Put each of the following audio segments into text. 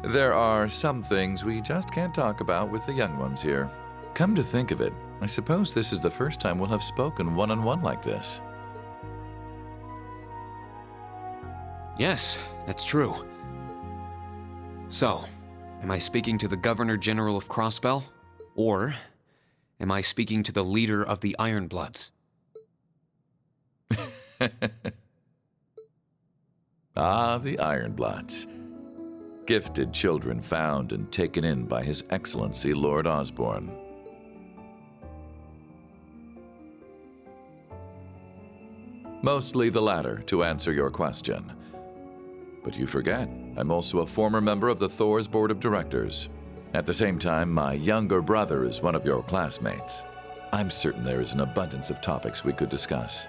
There are some things we just can't talk about with the young ones here. Come to think of it, I suppose this is the first time we'll have spoken one-on-one like this. Yes, that's true. So, am I speaking to the Governor General of Crossbell? Or am I speaking to the leader of the Ironbloods? Ah, the Ironbloods. Gifted children found and taken in by His Excellency Lord Osborne. Mostly the latter, to answer your question. But you forget, I'm also a former member of the Thor's Board of Directors. At the same time, my younger brother is one of your classmates. I'm certain there is an abundance of topics we could discuss.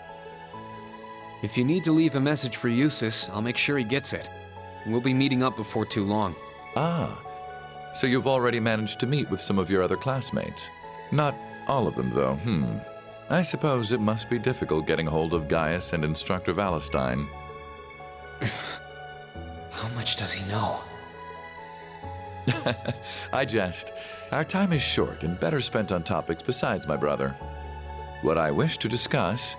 If you need to leave a message for Eustace, I'll make sure he gets it. We'll be meeting up before too long. Ah, so you've already managed to meet with some of your other classmates. Not all of them, though, I suppose it must be difficult getting hold of Gaius and Instructor Valestein. How much does he know? I jest. Our time is short and better spent on topics besides my brother. What I wish to discuss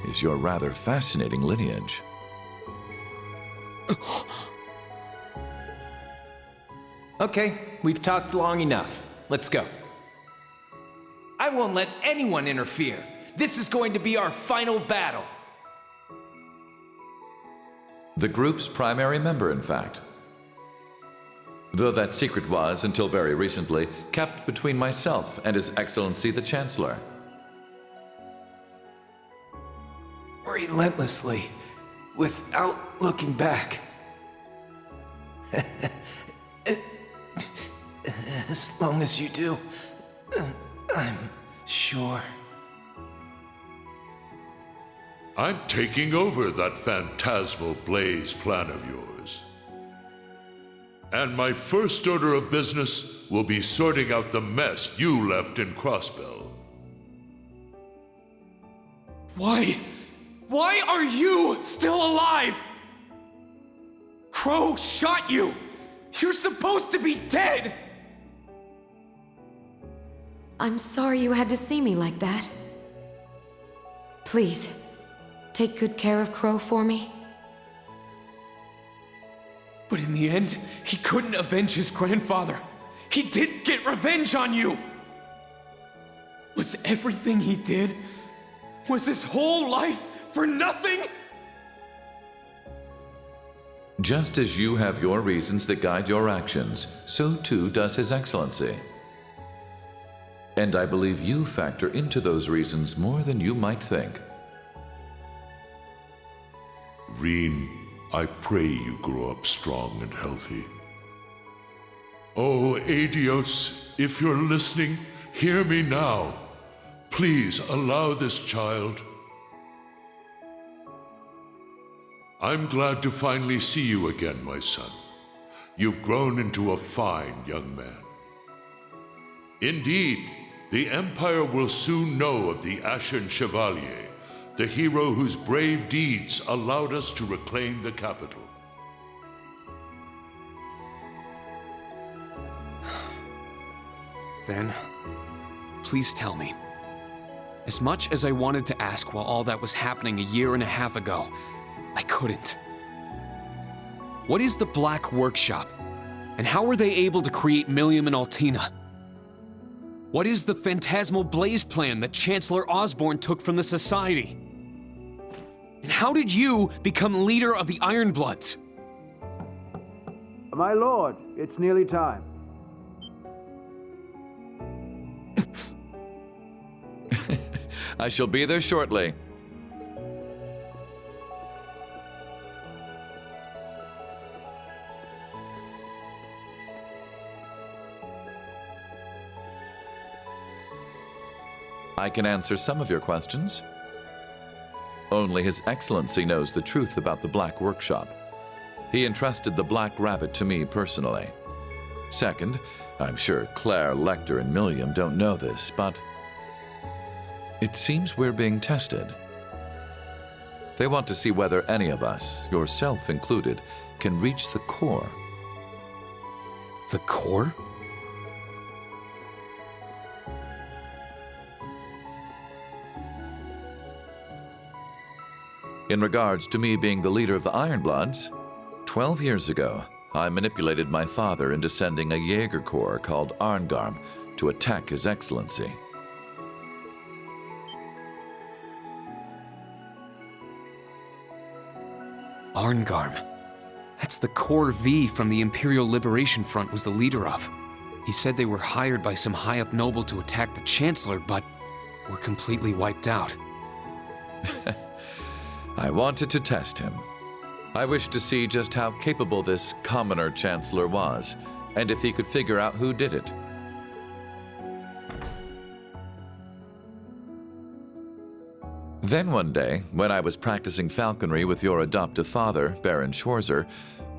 is your rather fascinating lineage. Okay, we've talked long enough. Let's go. I won't let anyone interfere. This is going to be our final battle. The group's primary member, in fact. Though that secret was, until very recently, kept between myself and His Excellency the Chancellor. Relentlessly, without looking back. As long as you do, I'm sure. I'm taking over that phantasmal blaze plan of yours. And my first order of business will be sorting out the mess you left in Crossbell. Why are you still alive? Crow shot you! You're supposed to be dead! I'm sorry you had to see me like that. Please, take good care of Crow for me. But in the end, he couldn't avenge his grandfather. He did get revenge on you! Was everything he did, was his whole life for nothing? Just as you have your reasons that guide your actions, so too does His Excellency. And I believe you factor into those reasons more than you might think. Reen, I pray you grow up strong and healthy. Oh, Adios, if you're listening, hear me now. Please allow this child. I'm glad to finally see you again, my son. You've grown into a fine young man. Indeed, the Empire will soon know of the Ashen Chevalier, the hero whose brave deeds allowed us to reclaim the capital. Then, please tell me. As much as I wanted to ask while all that was happening a year and a half ago, I couldn't. What is the Black Workshop? And how were they able to create Millium and Altina? What is the Phantasmal Blaze plan that Chancellor Osborne took from the Society? And how did you become leader of the Ironbloods? My lord, it's nearly time. I shall be there shortly. I can answer some of your questions. Only His Excellency knows the truth about the Black Workshop. He entrusted the Black Rabbit to me personally. Second, I'm sure Claire, Lecter, and Millium don't know this, but it seems we're being tested. They want to see whether any of us, yourself included, can reach the core, The core? In regards to me being the leader of the Ironbloods, 12 years ago, I manipulated my father into sending a Jaeger Corps called Arngarm to attack His Excellency. Arngarm. That's the Corps V from the Imperial Liberation Front was the leader of. He said they were hired by some high-up noble to attack the Chancellor, but were completely wiped out. I wanted to test him. I wished to see just how capable this commoner Chancellor was, and if he could figure out who did it. Then one day, when I was practicing falconry with your adoptive father, Baron Schwarzer,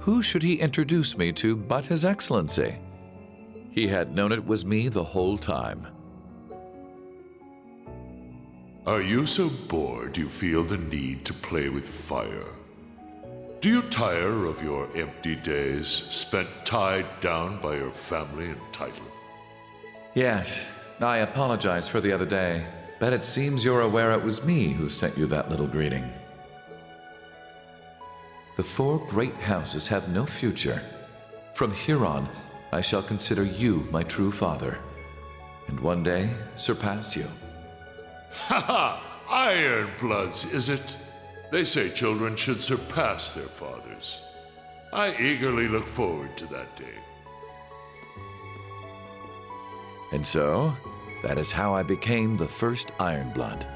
who should he introduce me to but His Excellency? He had known it was me the whole time. Are you so bored you feel the need to play with fire? Do you tire of your empty days spent tied down by your family and title? Yes, I apologize for the other day, but it seems you're aware it was me who sent you that little greeting. The 4 great houses have no future. From here on, I shall consider you my true father, and one day surpass you. Ha ha! Ironbloods, is it? They say children should surpass their fathers. I eagerly look forward to that day. And so, that is how I became the first Ironblood.